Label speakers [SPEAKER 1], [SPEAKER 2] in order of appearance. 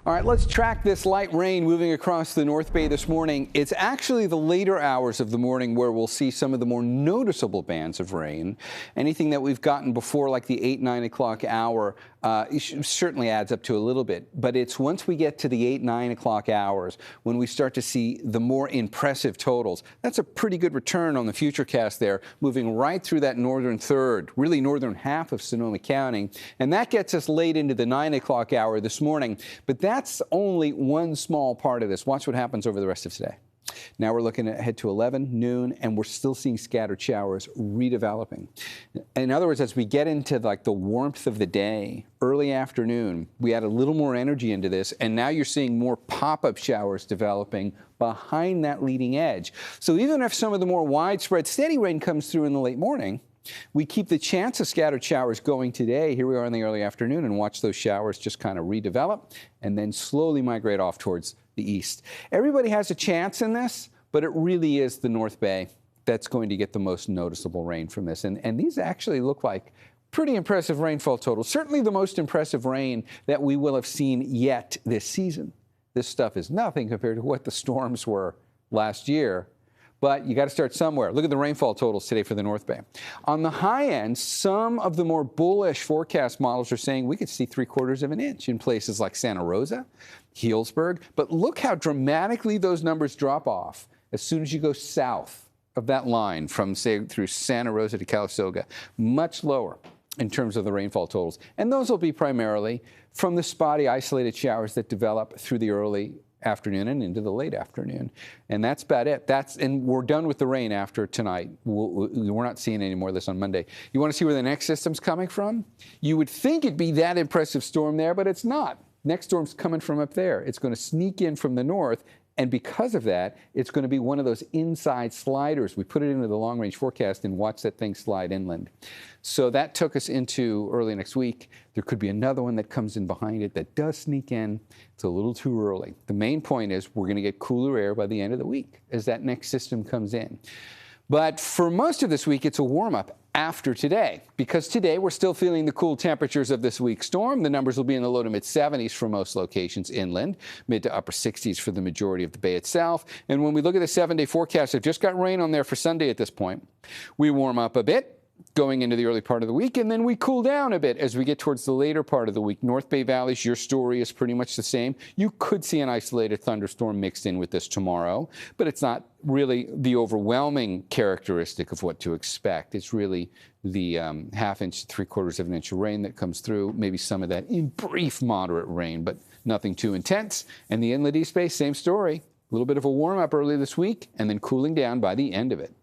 [SPEAKER 1] All right, let's track this light rain moving across the North Bay this morning. It's actually the later hours of the morning where we'll see some of the more noticeable bands of rain. Anything that we've gotten before, like the 8, 9 o'clock hour, certainly adds up to a little bit. But it's once we get to the 8, 9 o'clock hours when we start to see the more impressive totals. That's a pretty good return on the futurecast there, moving right through that northern third, really northern half of Sonoma County. And that gets us late into the 9 o'clock hour this morning. But that's only one small part of this. Watch what happens over the rest of today. Now we're looking ahead to 11, noon, and we're still seeing scattered showers redeveloping. In other words, as we get into like the warmth of the day, early afternoon, we add a little more energy into this, and now you're seeing more pop-up showers developing behind that leading edge. So even if some of the more widespread steady rain comes through in the late morning, we keep the chance of scattered showers going today. Here we are in the early afternoon, and watch those showers just kind of redevelop and then slowly migrate off towards the east. Everybody has a chance in this, but it really is the North Bay that's going to get the most noticeable rain from this. And these actually look like pretty impressive rainfall totals. Certainly the most impressive rain that we will have seen yet this season. This stuff is nothing compared to what the storms were last year. But you got to start somewhere. Look at the rainfall totals today for the North Bay. On the high end, some of the more bullish forecast models are saying we could see 3/4 of an inch in places like Santa Rosa, Healdsburg. But look how dramatically those numbers drop off as soon as you go south of that line from, say, through Santa Rosa to Calistoga. Much lower in terms of the rainfall totals. And those will be primarily from the spotty, isolated showers that develop through the early afternoon and into the late afternoon. And that's about it. And we're done with the rain after tonight. We're not seeing any more of this on Monday. You want to see where the next system's coming from? You would think it'd be that impressive storm there, but it's not. Next storm's coming from up there. It's going to sneak in from the north. And because of that, it's going to be one of those inside sliders. We put it into the long-range forecast and watch that thing slide inland. So that took us into early next week. There could be another one that comes in behind it that does sneak in. It's a little too early. The main point is we're going to get cooler air by the end of the week as that next system comes in. But for most of this week, it's a warm-up after today, because today we're still feeling the cool temperatures of this week's storm. The numbers will be in the low to mid 70s for most locations inland, mid to upper 60s for the majority of the bay itself. And when we look at the 7-day forecast, I've just got rain on there for Sunday at this point. We warm up a bit going into the early part of the week, and then we cool down a bit as we get towards the later part of the week. North Bay valleys, your story is pretty much the same. You could see an isolated thunderstorm mixed in with this tomorrow, but it's not really the overwhelming characteristic of what to expect. It's really the half-inch to 3/4 of an inch of rain that comes through, maybe some of that in brief moderate rain, but nothing too intense. And the inland East Bay, same story. A little bit of a warm-up early this week, and then cooling down by the end of it.